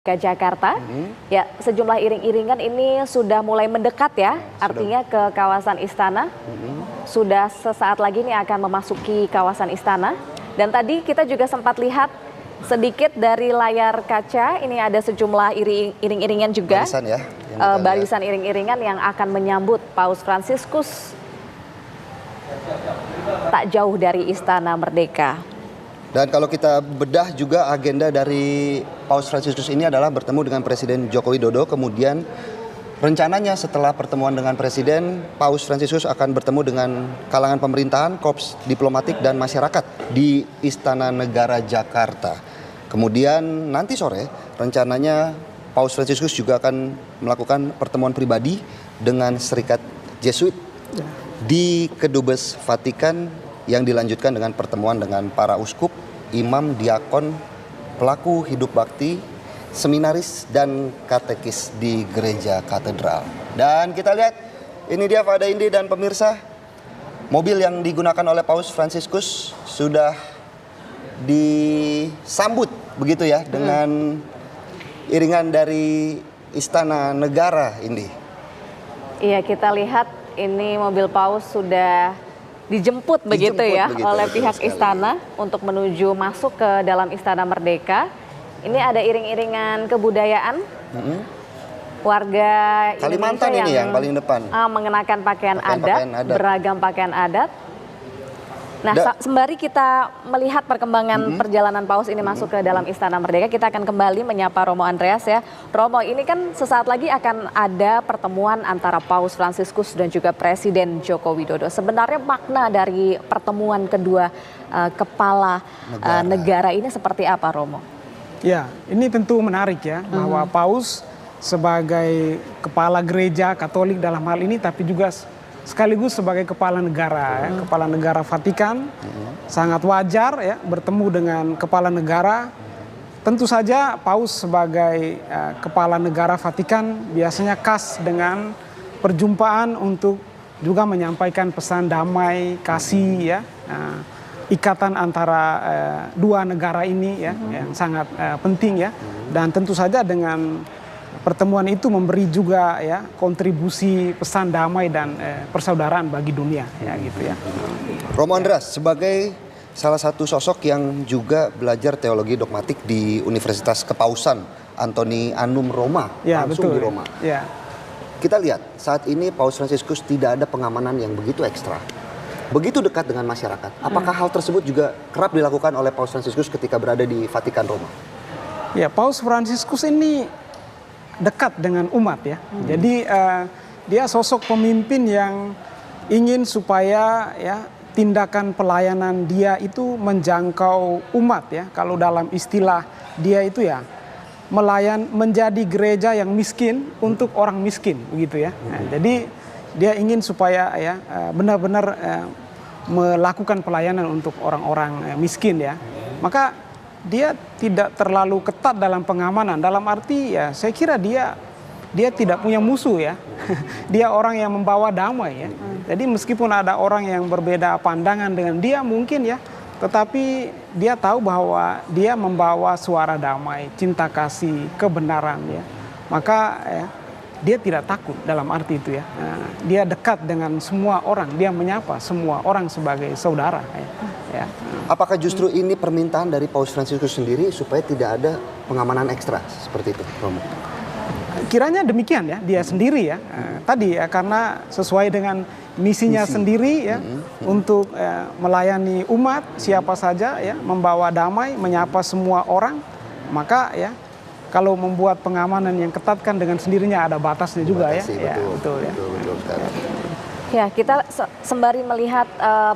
Ke Jakarta, ya sejumlah iring-iringan ini sudah mulai mendekat ya, artinya ke kawasan istana. Sudah sesaat lagi ini akan memasuki kawasan istana. Dan tadi kita juga sempat lihat sedikit dari layar kaca, ini ada sejumlah iring-iringan juga, barisan ya, barisan iring-iringan yang akan menyambut Paus Fransiskus tak jauh dari Istana Merdeka. Dan kalau kita bedah juga agenda dari Paus Fransiskus ini adalah bertemu dengan Presiden Joko Widodo. Kemudian rencananya setelah pertemuan dengan Presiden, Paus Fransiskus akan bertemu dengan kalangan pemerintahan, korps diplomatik dan masyarakat di Istana Negara Jakarta. Kemudian nanti sore rencananya Paus Fransiskus juga akan melakukan pertemuan pribadi dengan Serikat Jesuit di Kedubes Vatikan, yang dilanjutkan dengan pertemuan dengan para uskup, imam, diakon, pelaku hidup bakti, seminaris, dan katekis di gereja katedral. Dan kita lihat, ini dia Fada Indi dan pemirsa, mobil yang digunakan oleh Paus Fransiskus sudah disambut begitu ya dengan iringan dari Istana Negara, Indi. Iya, kita lihat ini mobil Paus sudah dijemput begitu ya oleh pihak istana untuk menuju masuk ke dalam Istana Merdeka. Ini ada iring-iringan kebudayaan warga Kalimantan Indonesia ini yang paling depan mengenakan pakaian adat, beragam pakaian adat. Nah, sembari kita melihat perkembangan perjalanan Paus ini masuk ke dalam Istana Merdeka, kita akan kembali menyapa Romo Andreas ya. Romo, ini kan sesaat lagi akan ada pertemuan antara Paus Fransiskus dan juga Presiden Joko Widodo. Sebenarnya makna dari pertemuan kedua kepala negara ini seperti apa, Romo? Ya, ini tentu menarik ya, bahwa Paus sebagai kepala gereja Katolik dalam hal ini, tapi juga sekaligus sebagai kepala negara, ya, kepala negara Vatikan, sangat wajar ya bertemu dengan kepala negara. Tentu saja Paus sebagai kepala negara Vatikan biasanya khas dengan perjumpaan untuk juga menyampaikan pesan damai, kasih ya, ikatan antara dua negara ini ya, yang sangat penting ya. Dan tentu saja dengan pertemuan itu memberi juga ya kontribusi pesan damai dan persaudaraan bagi dunia ya gitu ya. Romo Andreas sebagai salah satu sosok yang juga belajar teologi dogmatik di Universitas Kepausan Antoni Anum Roma, ya, langsung betul, di Roma. Ya. Kita lihat saat ini Paus Fransiskus tidak ada pengamanan yang begitu ekstra, begitu dekat dengan masyarakat. Apakah hal tersebut juga kerap dilakukan oleh Paus Fransiskus ketika berada di Vatikan Roma? Ya, Paus Fransiskus ini dekat dengan umat ya. Jadi dia sosok pemimpin yang ingin supaya ya tindakan pelayanan dia itu menjangkau umat ya. Kalau dalam istilah dia itu ya menjadi gereja yang miskin untuk orang miskin begitu ya. Nah, jadi dia ingin supaya ya benar-benar melakukan pelayanan untuk orang-orang miskin ya. Maka dia tidak terlalu ketat dalam pengamanan, dalam arti ya saya kira dia tidak punya musuh ya. Dia orang yang membawa damai ya. Jadi meskipun ada orang yang berbeda pandangan dengan dia mungkin ya, tetapi dia tahu bahwa dia membawa suara damai, cinta kasih, kebenaran ya. Maka ya, dia tidak takut dalam arti itu ya. Dia dekat dengan semua orang, dia menyapa semua orang sebagai saudara ya. Apakah justru ini permintaan dari Paus Fransiskus sendiri supaya tidak ada pengamanan ekstra seperti itu, Romo? Kiranya demikian ya, dia sendiri ya. Tadi ya karena sesuai dengan misinya sendiri ya, untuk melayani umat siapa saja ya, membawa damai, menyapa semua orang. Maka ya kalau membuat pengamanan yang ketat kan dengan sendirinya ada batasnya juga ya. Betul ya. Betul sekali. Ya, kita sembari melihat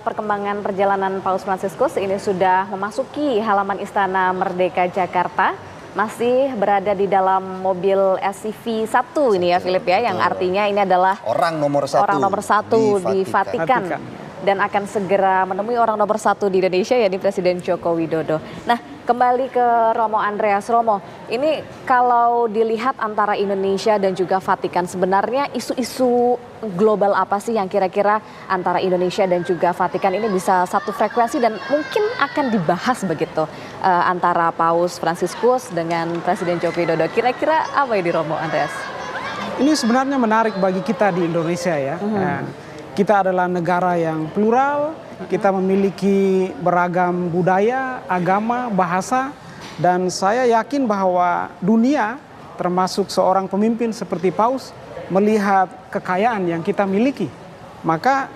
perkembangan perjalanan Paus Fransiskus ini sudah memasuki halaman Istana Merdeka Jakarta. Masih berada di dalam mobil SUV 1 ini ya Philip ya, yang artinya ini adalah orang nomor satu di Vatikan. dan akan segera menemui orang nomor satu di Indonesia, yakni Presiden Joko Widodo. Nah, kembali ke Romo Andreas. Romo, ini kalau dilihat antara Indonesia dan juga Vatikan, sebenarnya isu-isu global apa sih yang kira-kira antara Indonesia dan juga Vatikan ini bisa satu frekuensi dan mungkin akan dibahas begitu antara Paus Fransiskus dengan Presiden Joko Widodo. Kira-kira apa ini, Romo Andreas? Ini sebenarnya menarik bagi kita di Indonesia ya. Kita adalah negara yang plural, kita memiliki beragam budaya, agama, bahasa, dan saya yakin bahwa dunia termasuk seorang pemimpin seperti Paus melihat kekayaan yang kita miliki. Maka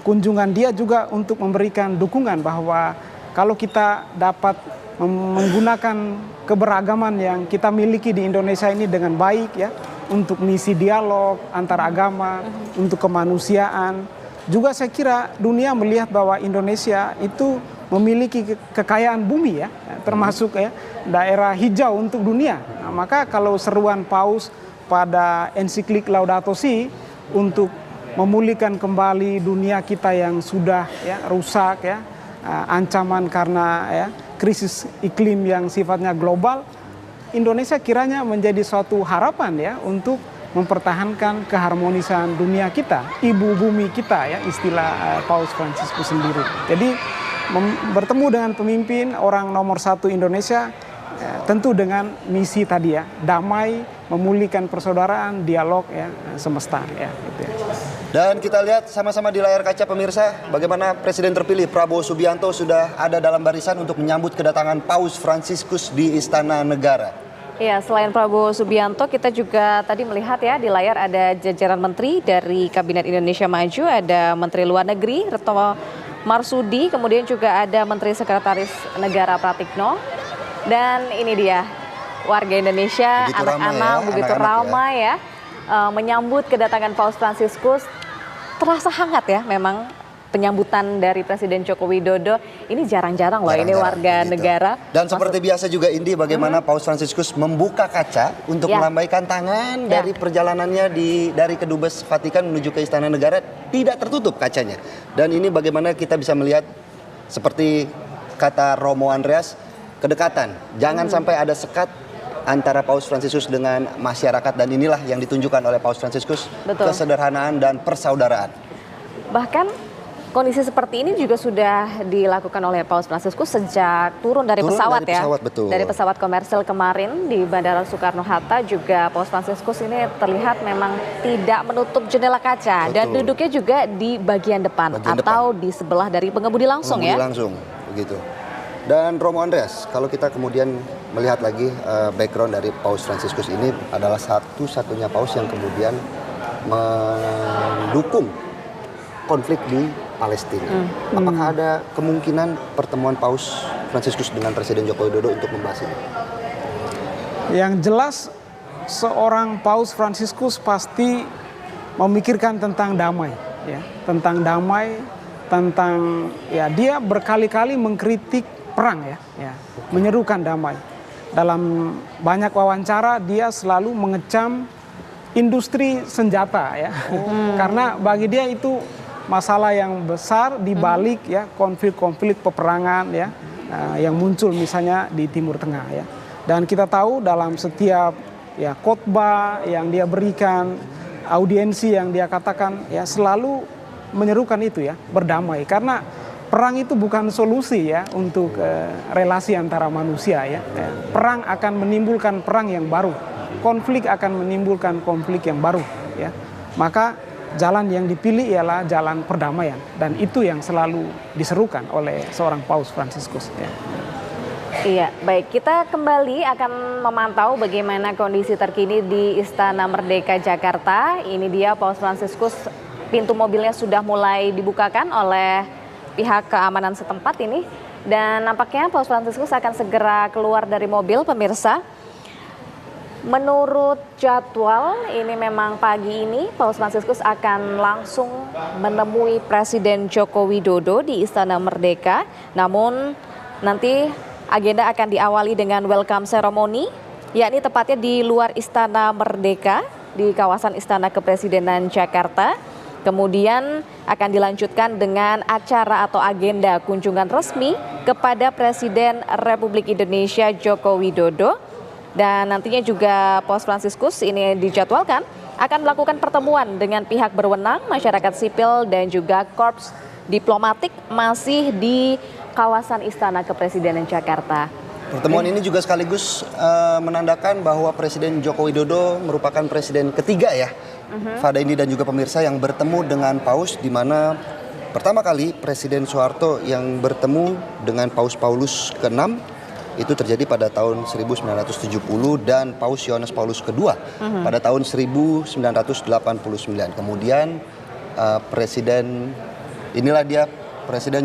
kunjungan dia juga untuk memberikan dukungan bahwa kalau kita dapat menggunakan keberagaman yang kita miliki di Indonesia ini dengan baik ya, untuk misi dialog antar agama, untuk kemanusiaan. Juga saya kira dunia melihat bahwa Indonesia itu memiliki kekayaan bumi ya, termasuk ya daerah hijau untuk dunia. Nah, maka kalau seruan Paus pada ensiklik Laudato Si untuk memulihkan kembali dunia kita yang sudah ya rusak ya, ancaman karena ya krisis iklim yang sifatnya global, Indonesia kiranya menjadi suatu harapan ya untuk mempertahankan keharmonisan dunia kita, ibu bumi kita ya, istilah Paus Fransiskus sendiri. Jadi bertemu dengan pemimpin orang nomor satu Indonesia tentu dengan misi tadi ya, damai, memulihkan persaudaraan, dialog ya semesta ya, gitu ya. Dan kita lihat sama-sama di layar kaca pemirsa bagaimana Presiden terpilih Prabowo Subianto sudah ada dalam barisan untuk menyambut kedatangan Paus Fransiskus di Istana Negara. Ya, selain Prabowo Subianto, kita juga tadi melihat ya di layar ada jajaran menteri dari Kabinet Indonesia Maju, ada Menteri Luar Negeri Retno Marsudi, kemudian juga ada Menteri Sekretaris Negara Pratikno, dan ini dia warga Indonesia, anak-anak begitu ramai ya, menyambut kedatangan Paus Fransiskus. Terasa hangat ya memang penyambutan dari Presiden Joko Widodo. Ini jarang-jarang loh ini warga begitu. negara. Dan seperti biasa juga Indi, bagaimana Paus Fransiskus membuka kaca untuk melambaikan tangan dari perjalanannya dari Kedubes Vatikan menuju ke Istana Negara, tidak tertutup kacanya. Dan ini bagaimana kita bisa melihat seperti kata Romo Andreas, kedekatan. Jangan sampai ada sekat antara Paus Fransiskus dengan masyarakat, dan inilah yang ditunjukkan oleh Paus Fransiskus, kesederhanaan dan persaudaraan. Bahkan kondisi seperti ini juga sudah dilakukan oleh Paus Fransiskus sejak turun dari pesawat ya. Betul. Dari pesawat komersil kemarin di Bandara Soekarno-Hatta juga Paus Fransiskus ini terlihat memang tidak menutup jendela kaca. Betul. Dan duduknya juga di bagian depan atau di sebelah dari pengemudi langsung ya. Langsung, begitu. Dan Romo Andreas, kalau kita kemudian melihat lagi background dari Paus Fransiskus ini adalah satu-satunya Paus yang kemudian mendukung konflik di Palestina. Apakah ada kemungkinan pertemuan Paus Fransiskus dengan Presiden Joko Widodo untuk membahas ini? Yang jelas seorang Paus Fransiskus pasti memikirkan tentang damai, ya, tentang damai, tentang ya dia berkali-kali mengkritik perang ya, menyerukan damai. Dalam banyak wawancara dia selalu mengecam industri senjata ya, karena bagi dia itu masalah yang besar di balik ya konflik-konflik peperangan ya yang muncul misalnya di Timur Tengah ya. Dan kita tahu dalam setiap ya khotbah yang dia berikan, audiensi yang dia katakan ya selalu menyerukan itu ya, berdamai, karena perang itu bukan solusi ya untuk relasi antara manusia ya. Perang akan menimbulkan perang yang baru. Konflik akan menimbulkan konflik yang baru ya. Maka jalan yang dipilih ialah jalan perdamaian, dan itu yang selalu diserukan oleh seorang Paus Fransiskus ya. Iya, baik, kita kembali akan memantau bagaimana kondisi terkini di Istana Merdeka Jakarta. Ini dia Paus Fransiskus, pintu mobilnya sudah mulai dibukakan oleh pihak keamanan setempat ini, dan nampaknya Paus Fransiskus akan segera keluar dari mobil, pemirsa. Menurut jadwal ini memang pagi ini Paus Fransiskus akan langsung menemui Presiden Joko Widodo di Istana Merdeka. Namun nanti agenda akan diawali dengan welcome ceremony, yakni tepatnya di luar Istana Merdeka di kawasan Istana Kepresidenan Jakarta. Kemudian akan dilanjutkan dengan acara atau agenda kunjungan resmi kepada Presiden Republik Indonesia Joko Widodo. Dan nantinya juga Paus Fransiskus ini dijadwalkan akan melakukan pertemuan dengan pihak berwenang, masyarakat sipil dan juga korps diplomatik masih di kawasan Istana Kepresidenan Jakarta. Pertemuan ini juga sekaligus menandakan bahwa Presiden Joko Widodo merupakan presiden ketiga ya, Fada Indi dan juga pemirsa, yang bertemu dengan Paus, di mana pertama kali Presiden Soeharto yang bertemu dengan Paus Paulus ke-6 itu terjadi pada tahun 1970 dan Paus Yohanes Paulus II pada tahun 1989. Kemudian Presiden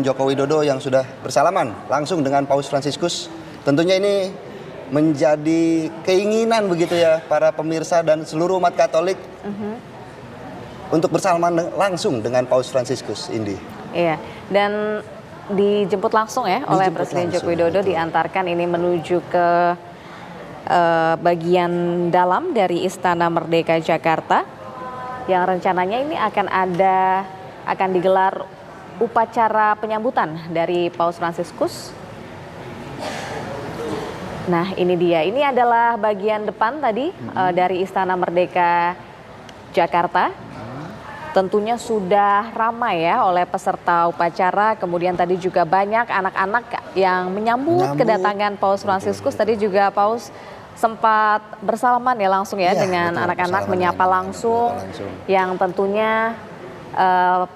Joko Widodo yang sudah bersalaman langsung dengan Paus Fransiskus. Tentunya ini menjadi keinginan begitu ya para pemirsa dan seluruh umat Katolik untuk bersalaman langsung dengan Paus Fransiskus, Indi. Iya, dan dijemput langsung ya oleh Presiden Joko Widodo, diantarkan ini menuju ke bagian dalam dari Istana Merdeka Jakarta, yang rencananya ini akan digelar upacara penyambutan dari Paus Fransiskus. Nah ini dia, ini adalah bagian depan tadi dari Istana Merdeka Jakarta. Tentunya sudah ramai ya oleh peserta upacara, kemudian tadi juga banyak anak-anak yang menyambut kedatangan Paus Fransiskus. Tadi juga Paus sempat bersalaman ya langsung ya dengan anak-anak, menyapa langsung, yang tentunya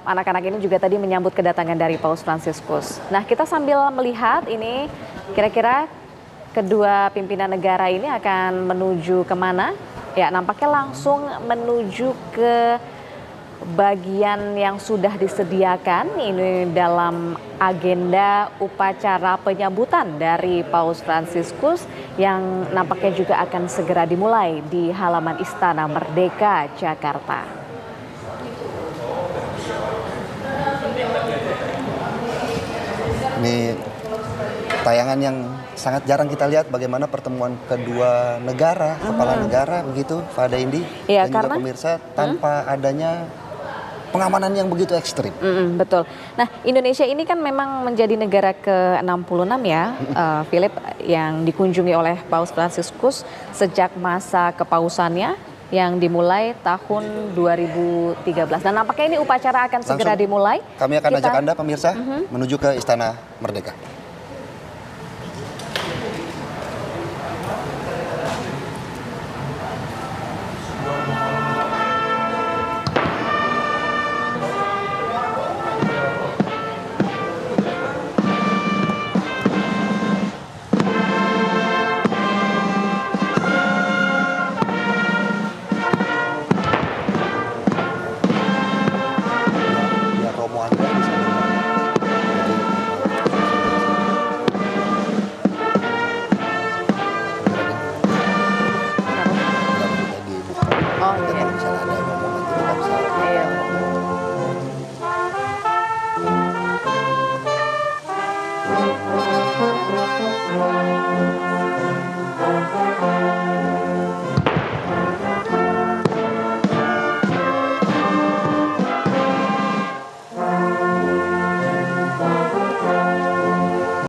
anak-anak ini juga tadi menyambut kedatangan dari Paus Fransiskus. Nah kita sambil melihat ini kira-kira kedua pimpinan negara ini akan menuju kemana? Ya nampaknya langsung menuju ke bagian yang sudah disediakan ini dalam agenda upacara penyambutan dari Paus Fransiskus yang nampaknya juga akan segera dimulai di halaman Istana Merdeka Jakarta. Ini tayangan yang sangat jarang kita lihat, bagaimana pertemuan kedua negara, kepala negara begitu, Fada Indi ya, dan juga pemirsa, tanpa adanya pengamanan yang begitu ekstrim. Betul. Nah Indonesia ini kan memang menjadi negara ke-66 ya, Philip, yang dikunjungi oleh Paus Fransiskus sejak masa kepausannya yang dimulai tahun 2013. Dan nampaknya ini upacara akan segera dimulai. Kami akan ajak Anda pemirsa menuju ke Istana Merdeka.